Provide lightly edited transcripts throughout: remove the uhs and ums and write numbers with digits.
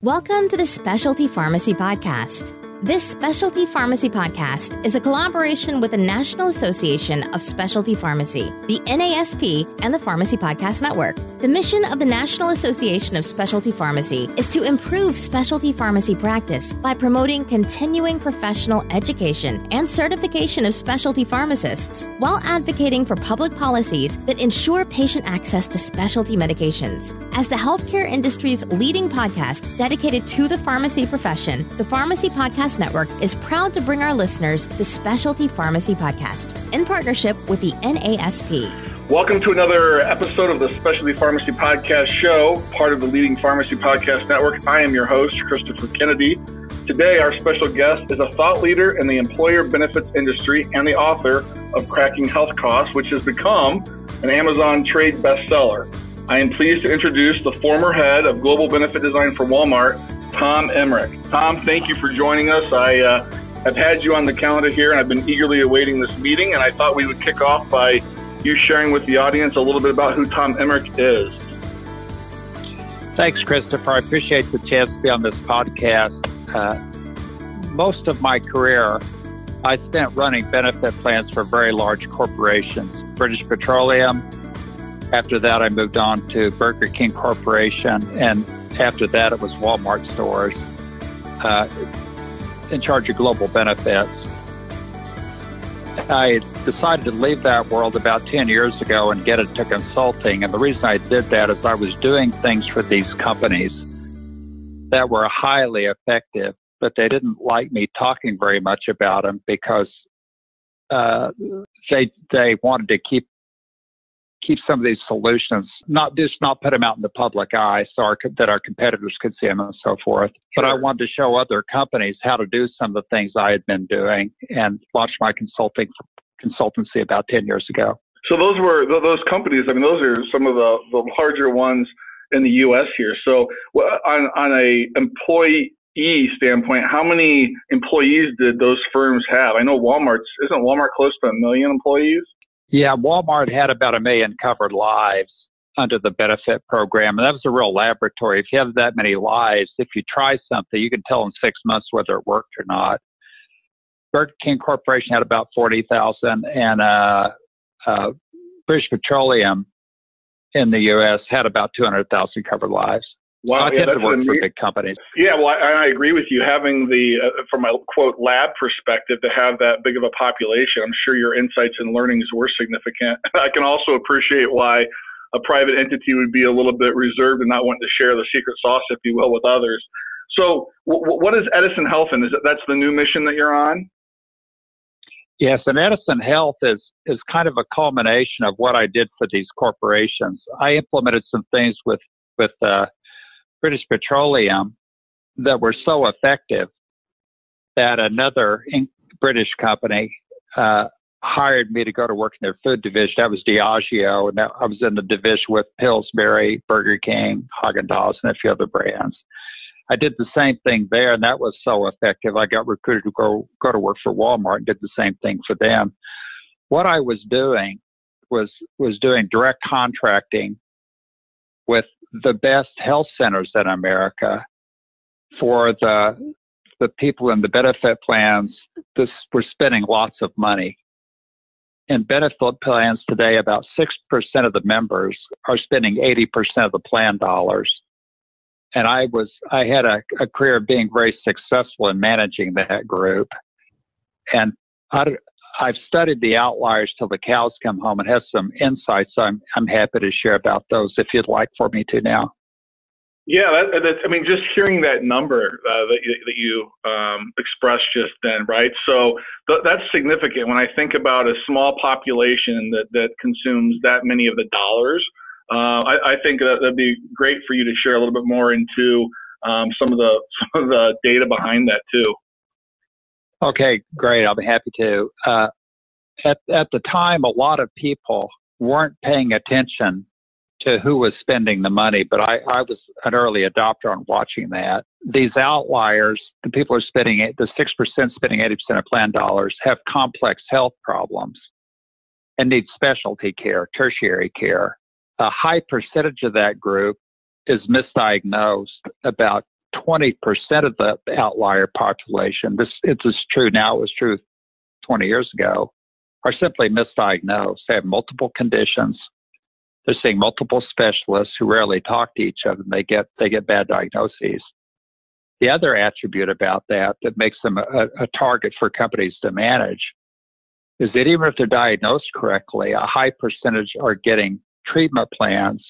Welcome to the Specialty Pharmacy Podcast. This Specialty Pharmacy Podcast is a collaboration with the National Association of Specialty Pharmacy, the NASP, and the Pharmacy Podcast Network. The mission of the National Association of Specialty Pharmacy is to improve specialty pharmacy practice by promoting continuing professional education and certification of specialty pharmacists, while advocating for public policies that ensure patient access to specialty medications. As the healthcare industry's leading podcast dedicated to the pharmacy profession, the Pharmacy Podcast Network is proud to bring our listeners the Specialty Pharmacy Podcast in partnership with the NASP. Welcome to another episode of the Specialty Pharmacy Podcast Show, part of the leading Pharmacy Podcast Network. I am your host, Christopher Kennedy. Today, our special guest is a thought leader in the employer benefits industry and the author of Cracking Health Costs, which has become an Amazon trade bestseller. I am pleased to introduce the former head of global benefit design for Wal-Mart, Tom Emerick. Tom, thank you for joining us. I've had you on the calendar here, and I've been eagerly awaiting this meeting, and I thought we would kick off by you sharing with the audience a little bit about who Tom Emerick is. Thanks, Christopher. I appreciate the chance to be on this podcast. Most of my career, I spent running benefit plans for very large corporations. British Petroleum. After that, I moved on to Burger King Corporation, and after that, it was Wal-Mart Stores, in charge of global benefits. I decided to leave that world about 10 years ago and get into consulting. And the reason I did that is I was doing things for these companies that were highly effective, but they didn't like me talking very much about them because they wanted to keep some of these solutions, not put them out in the public eye that our competitors could see them and so forth. But I wanted to show other companies how to do some of the things I had been doing and launched my consultancy about 10 years ago. So those companies, I mean, those are some of the larger ones in the U.S. here. So on a employee standpoint, how many employees did those firms have? I know isn't Walmart close to 1 million employees? Yeah, Walmart had about 1 million covered lives under the benefit program, and that was a real laboratory. If you have that many lives, if you try something, you can tell in 6 months whether it worked or not. Burger King Corporation had about 40,000, and British Petroleum in the U.S. had about 200,000 covered lives. Wow, I tend to work for big companies. Yeah, well, I agree with you. Having from a quote lab perspective, to have that big of a population, I'm sure your insights and learnings were significant. I can also appreciate why a private entity would be a little bit reserved and not wanting to share the secret sauce, if you will, with others. So, what is Edison Health, and that's the new mission that you're on? Yes, and Edison Health is kind of a culmination of what I did for these corporations. I implemented some things with British Petroleum that were so effective that another British company hired me to go to work in their food division. That was Diageo, and I was in the division with Pillsbury, Burger King, Haagen-Dazs, and a few other brands. I did the same thing there, and that was so effective. I got recruited to go to work for Walmart and did the same thing for them. What I was doing was doing direct contracting with the best health centers in America for the people in the benefit plans. We're spending lots of money. In benefit plans today, about 6% of the members are spending 80% of the plan dollars. And I had a career of being very successful in managing that group. And I've studied the outliers till the cows come home and have some insights I'm happy to share about those if you'd like for me to now. Yeah, just hearing that number that you expressed just then, right? So that's significant. When I think about a small population that consumes that many of the dollars, I think that'd be great for you to share a little bit more into some of the data behind that too. Okay, great. I'll be happy to. At the time, a lot of people weren't paying attention to who was spending the money, but I was an early adopter on watching that. These outliers, the people who are spending the 6% spending 80% of plan dollars, have complex health problems and need specialty care, tertiary care. A high percentage of that group is misdiagnosed. About 20% of the outlier population, it's as true now, it was true 20 years ago, are simply misdiagnosed. They have multiple conditions. They're seeing multiple specialists who rarely talk to each other, and they get bad diagnoses. The other attribute about that makes them a target for companies to manage is that even if they're diagnosed correctly, a high percentage are getting treatment plans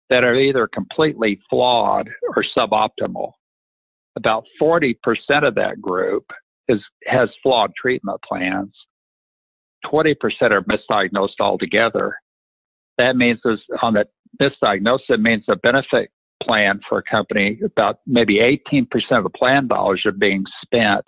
that are either completely flawed or suboptimal. About 40% of that group has flawed treatment plans. 20% are misdiagnosed altogether. That means on the misdiagnosis, it means a benefit plan for a company, about maybe 18% of the plan dollars are being spent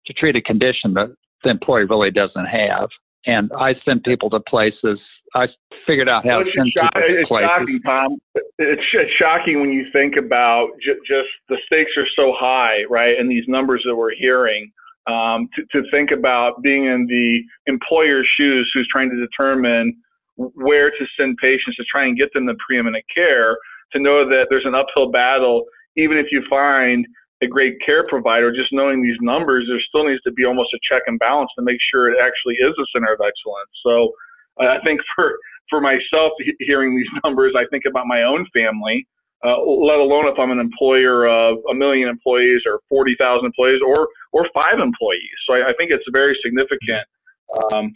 to treat a condition that the employee really doesn't have. And I send people to places. I figured out how to send people to places. It's shocking, Tom. It's shocking when you think about just the stakes are so high, right? And these numbers that we're hearing, to think about being in the employer's shoes who's trying to determine where to send patients to try and get them the preeminent care, to know that there's an uphill battle, even if you find a great care provider, just knowing these numbers, there still needs to be almost a check and balance to make sure it actually is a center of excellence. So I think for myself, hearing these numbers, I think about my own family, let alone if I'm an employer of 1 million employees or 40,000 employees or 5 employees. So I think it's very significant.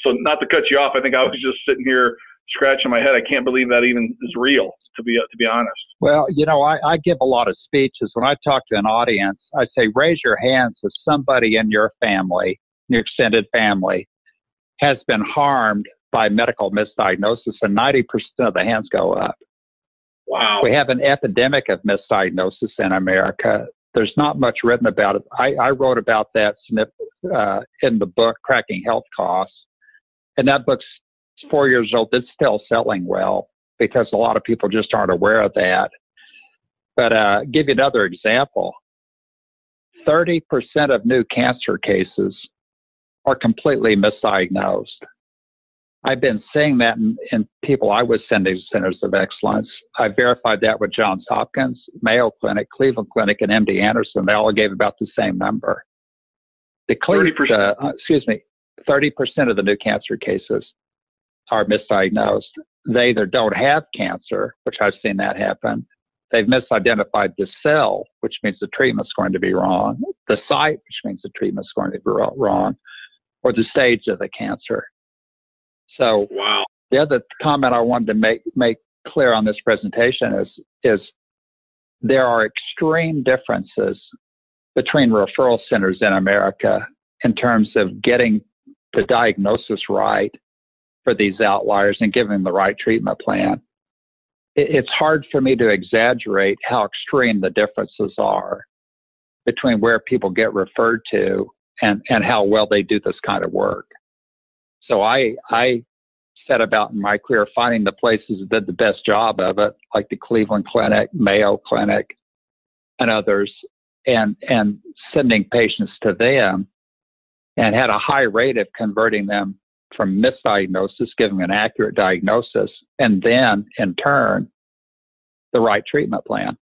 So not to cut you off, I think I was just sitting here scratching my head. I can't believe that even is real, to be honest. Well, I give a lot of speeches. When I talk to an audience, I say, raise your hands if somebody in your family, your extended family, has been harmed by medical misdiagnosis, and 90% of the hands go up. Wow. We have an epidemic of misdiagnosis in America. There's not much written about it. I wrote about that in the book, Cracking Health Costs. And that book's 4 years old. It's still selling well because a lot of people just aren't aware of that. But give you another example. 30% of new cancer cases are completely misdiagnosed. I've been seeing that in people I was sending to centers of excellence. I verified that with Johns Hopkins, Mayo Clinic, Cleveland Clinic, and MD Anderson. They all gave about the same number. 30% of the new cancer cases are misdiagnosed. They either don't have cancer, which I've seen that happen. They've misidentified the cell, which means the treatment's going to be wrong, the site, which means the treatment's going to be wrong, or the stage of the cancer. So wow. The other comment I wanted to make clear on this presentation is there are extreme differences between referral centers in America in terms of getting the diagnosis right for these outliers and giving them the right treatment plan. It's hard for me to exaggerate how extreme the differences are between where people get referred to and how well they do this kind of work. So I set about in my career finding the places that did the best job of it, like the Cleveland Clinic, Mayo Clinic, and others, and sending patients to them, and had a high rate of converting them from misdiagnosis, giving an accurate diagnosis, and then, in turn, the right treatment plan.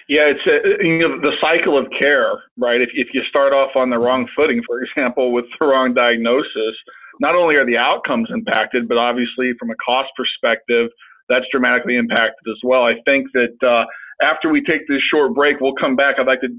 Yeah, it's the cycle of care, right? If you start off on the wrong footing, for example, with the wrong diagnosis, not only are the outcomes impacted, but obviously from a cost perspective, that's dramatically impacted as well. I think that after we take this short break, we'll come back. I'd like to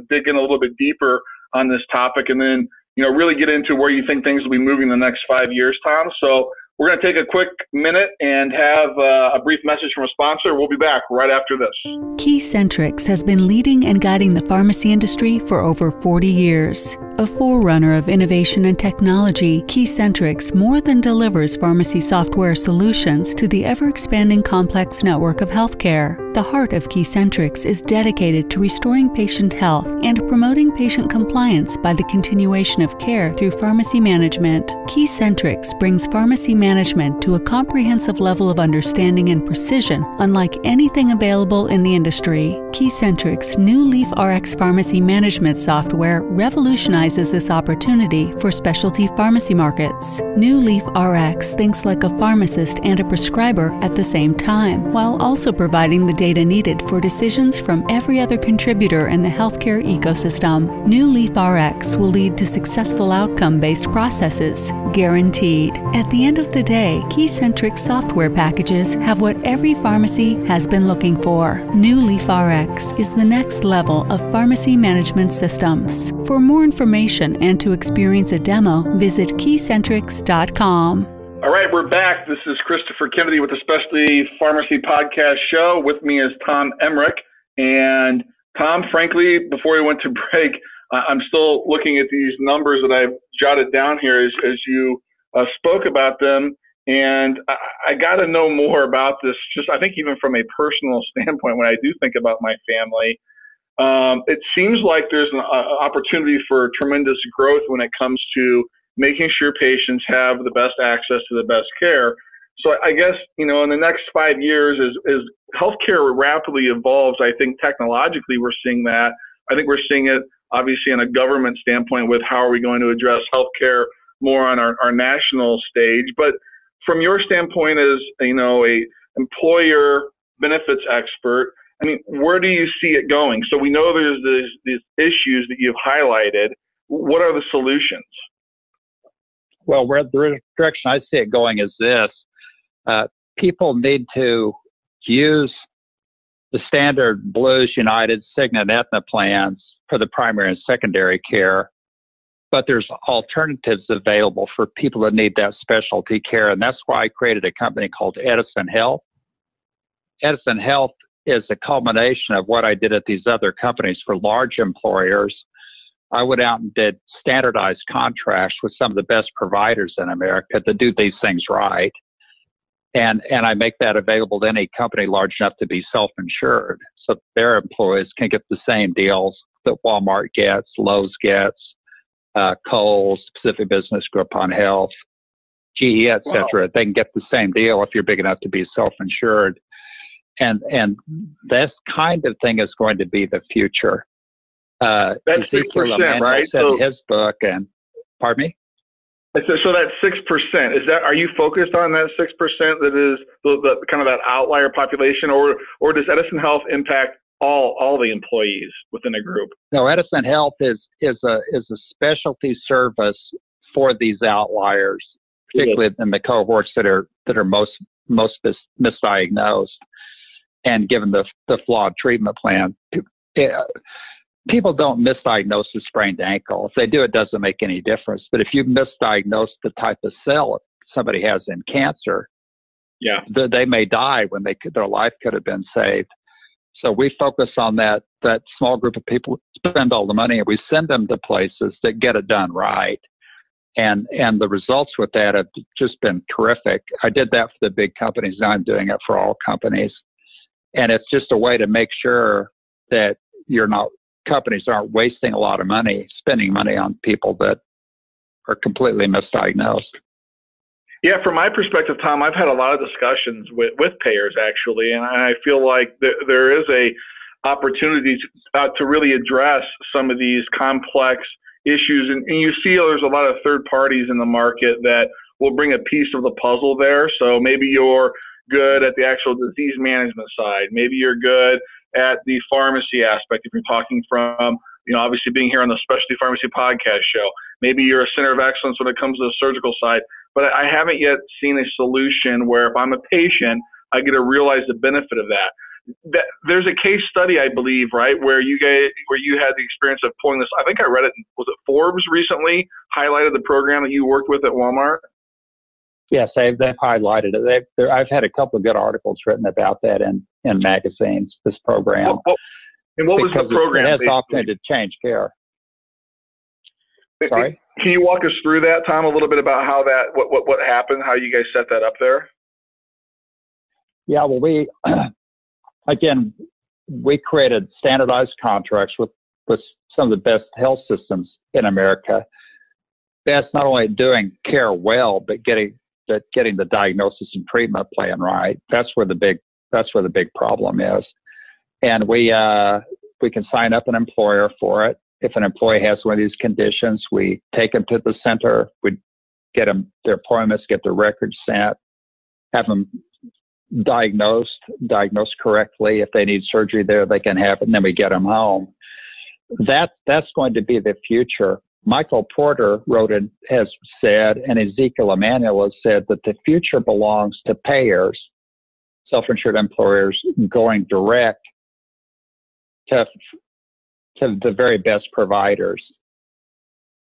dig in a little bit deeper on this topic, and then really get into where you think things will be moving in the next 5 years, Tom. So we're going to take a quick minute and have a brief message from a sponsor. We'll be back right after this. Keycentrix has been leading and guiding the pharmacy industry for over 40 years. A forerunner of innovation and technology, Keycentrix more than delivers pharmacy software solutions to the ever-expanding complex network of healthcare. The heart of Keycentrix is dedicated to restoring patient health and promoting patient compliance by the continuation of care through pharmacy management. Keycentrix brings pharmacy management to a comprehensive level of understanding and precision unlike anything available in the industry. Keycentric's new Leaf RX pharmacy management software revolutionizes this opportunity for specialty pharmacy markets. New Leaf RX thinks like a pharmacist and a prescriber at the same time, while also providing the data needed for decisions from every other contributor in the healthcare ecosystem. New Leaf RX will lead to successful outcome-based processes, guaranteed. At the end of the day, Keycentric software packages have what every pharmacy has been looking for. New Leaf RX is the next level of pharmacy management systems. For more information and to experience a demo, visit keycentrics.com. All right, we're back. This is Christopher Kennedy with the Specialty Pharmacy Podcast Show. With me is Tom Emerick. And Tom, frankly, before we went to break, I'm still looking at these numbers that I've jotted down here as you spoke about them. And I got to know more about this, just I think even from a personal standpoint, when I do think about my family, it seems like there's an opportunity for tremendous growth when it comes to making sure patients have the best access to the best care. So I guess, in the next 5 years, as healthcare rapidly evolves, I think technologically we're seeing that. I think we're seeing it obviously in a government standpoint with how are we going to address healthcare more on our national stage. But from your standpoint as, a employer benefits expert, where do you see it going? So we know there's these issues that you've highlighted. What are the solutions? Well, where the direction I see it going is this. People need to use the standard Blues, United, Cigna, and Aetna plans for the primary and secondary care. But there's alternatives available for people that need that specialty care. And that's why I created a company called Edison Health. Edison Health is a culmination of what I did at these other companies for large employers. I went out and did standardized contracts with some of the best providers in America to do these things right. And I make that available to any company large enough to be self-insured. So their employees can get the same deals that Wal-Mart gets, Lowe's gets, Kohl's, Pacific Business Group on Health, GE, et cetera. Wow. They can get the same deal if you're big enough to be self-insured. And this kind of thing is going to be the future. That's 6%, right? Said in his book, and pardon me? So that 6%, are you focused on that 6% that is the kind of that outlier population, or does Edison Health impact all the employees within a group? No, Edison Health is a specialty service for these outliers, particularly in the cohorts that are most misdiagnosed and given the flawed treatment plan. People don't misdiagnose a sprained ankle. If they do, it doesn't make any difference. But if you misdiagnose the type of cell somebody has in cancer, they may die when their life could have been saved. So we focus on that small group of people who spend all the money, and we send them to places that get it done right. And the results with that have just been terrific. I did that for the big companies. Now I'm doing it for all companies. And it's just a way to make sure that companies aren't wasting a lot of money, spending money on people that are completely misdiagnosed. Yeah, from my perspective, Tom, I've had a lot of discussions with payers, actually, and I feel like there is a opportunity to really address some of these complex issues. And you see there's a lot of third parties in the market that will bring a piece of the puzzle there. So maybe you're good at the actual disease management side. Maybe you're good at the pharmacy aspect if you're talking from, obviously being here on the Specialty Pharmacy Podcast Show. Maybe you're a center of excellence when it comes to the surgical side. But I haven't yet seen a solution where if I'm a patient, I get to realize the benefit of that. There's a case study, I believe, right, where you had the experience of pulling this. I think I read it. Was it Forbes recently highlighted the program that you worked with at Walmart? Yes, they've highlighted it. I've had a couple of good articles written about that in magazines. This program. And what was the program? It has the opportunity to change care. Sorry. Can you walk us through that, Tom, a little bit about how what happened, how you guys set that up there? Yeah, well, we created standardized contracts with some of the best health systems in America. Best not only doing care well, but getting the diagnosis and treatment plan right. That's where the big problem is. And we can sign up an employer for it. If an employee has one of these conditions, we take them to the center. We get them their appointments, get their records sent, have them diagnosed correctly. If they need surgery there, they can have it, and then we get them home. That's going to be the future. Michael Porter has said, and Ezekiel Emanuel has said, that the future belongs to payers, self-insured employers, going direct to the very best providers.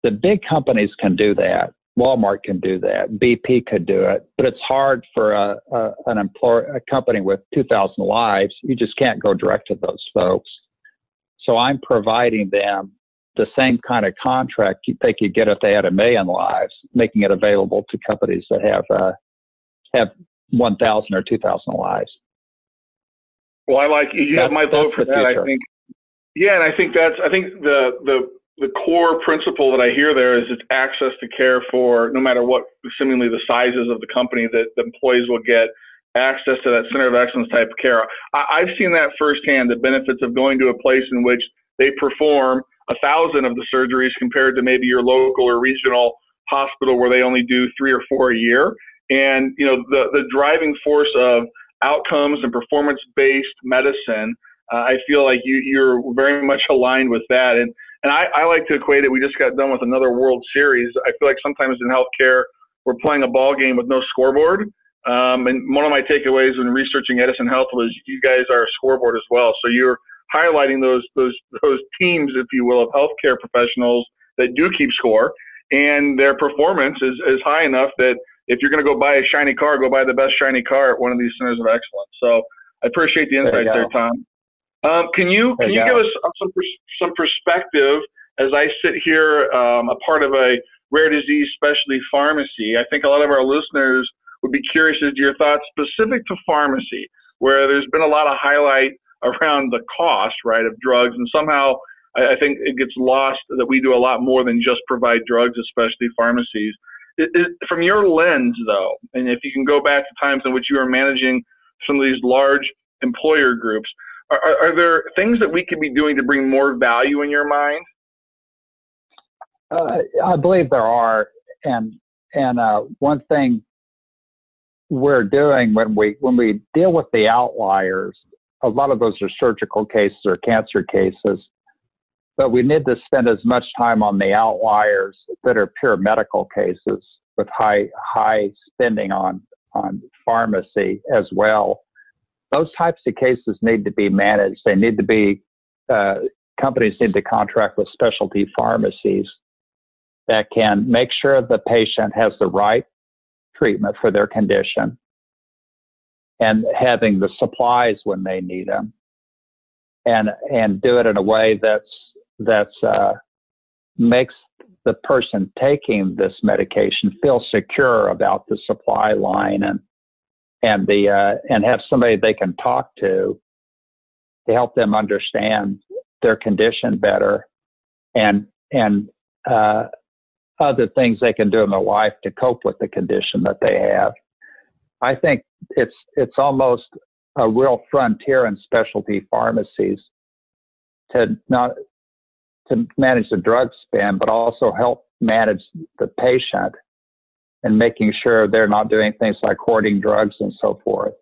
The big companies can do that. Walmart can do that. BP could do it. But it's hard for a company with 2,000 lives. You just can't go direct to those folks. So I'm providing them the same kind of contract they could get if they had 1 million lives, making it available to companies that have 1,000 or 2,000 lives. Well, you have my vote for that. Future. I think, yeah, and I think the core principle that I hear there is it's access to care for no matter what, seemingly the sizes of the company, that the employees will get access to that center of excellence type of care. I've seen that firsthand, the benefits of going to a place in which they perform 1,000 of the surgeries compared to maybe your local or regional hospital where they only do 3 or 4 a year. And, the driving force of outcomes and performance-based medicine, I feel like you're very much aligned with that. And I like to equate it. We just got done with another World Series. I feel like sometimes in healthcare, we're playing a ball game with no scoreboard. And one of my takeaways when researching Edison Health was you guys are a scoreboard as well. So you're highlighting those teams, if you will, of healthcare professionals that do keep score, and their performance is high enough that if you're going to go buy a shiny car, go buy the best shiny car at one of these centers of excellence. So I appreciate the insights there, Tom. Can you give us some perspective as I sit here, a part of a rare disease specialty pharmacy? I think a lot of our listeners would be curious as to your thoughts specific to pharmacy, where there's been a lot of highlight around the cost, right, of drugs. And somehow I think it gets lost that we do a lot more than just provide drugs, especially pharmacies. From your lens, though, and if you can go back to times in which you were managing some of these large employer groups, are there things that we could be doing to bring more value in your mind? I believe there are. And one thing we're doing when we deal with the outliers, a lot of those are surgical cases or cancer cases, but we need to spend as much time on the outliers that are pure medical cases with high spending on pharmacy as well. Those types of cases need to be managed. They need to be, companies need to contract with specialty pharmacies that can make sure the patient has the right treatment for their condition and having the supplies when they need them, and do it in a way that's makes the person taking this medication feel secure about the supply line, and have somebody they can talk to help them understand their condition better, and other things they can do in their life to cope with the condition that they have. I think it's almost a real frontier in specialty pharmacies to manage the drug spend, but also help manage the patient and making sure they're not doing things like hoarding drugs and so forth.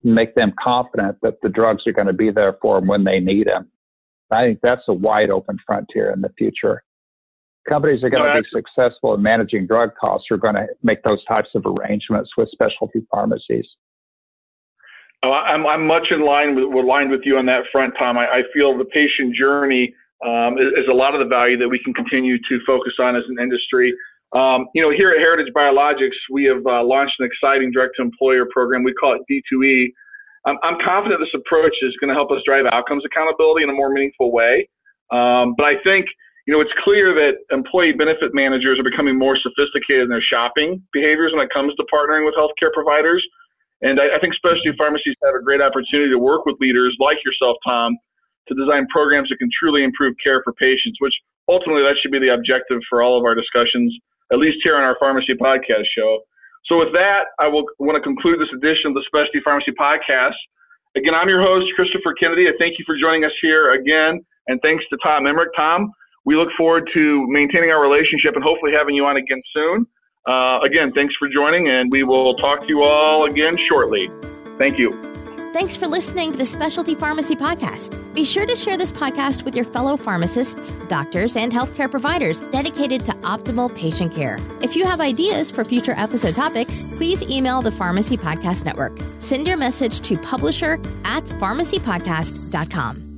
Make them confident that the drugs are going to be there for them when they need them. I think that's a wide open frontier in the future. Companies are going to be successful in managing drug costs are going to make those types of arrangements with specialty pharmacies. I'm much aligned with you on that front, Tom. I feel the patient journey is a lot of the value that we can continue to focus on as an industry. Here at Heritage Biologics, we have launched an exciting direct-to-employer program. We call it D2E. I'm confident this approach is going to help us drive outcomes accountability in a more meaningful way. But I think it's clear that employee benefit managers are becoming more sophisticated in their shopping behaviors when it comes to partnering with healthcare providers. And I think specialty pharmacies have a great opportunity to work with leaders like yourself, Tom, to design programs that can truly improve care for patients, which ultimately that should be the objective for all of our discussions, at least here on our Pharmacy Podcast show. So with that, I want to conclude this edition of the Specialty Pharmacy Podcast. Again, I'm your host, Christopher Kennedy. I thank you for joining us here again. And thanks to Tom Emerick. Tom, we look forward to maintaining our relationship and hopefully having you on again soon. Again, thanks for joining, and we will talk to you all again shortly. Thank you. Thanks for listening to the Specialty Pharmacy Podcast. Be sure to share this podcast with your fellow pharmacists, doctors, and healthcare providers dedicated to optimal patient care. If you have ideas for future episode topics, please email the Pharmacy Podcast Network. Send your message to publisher@pharmacypodcast.com.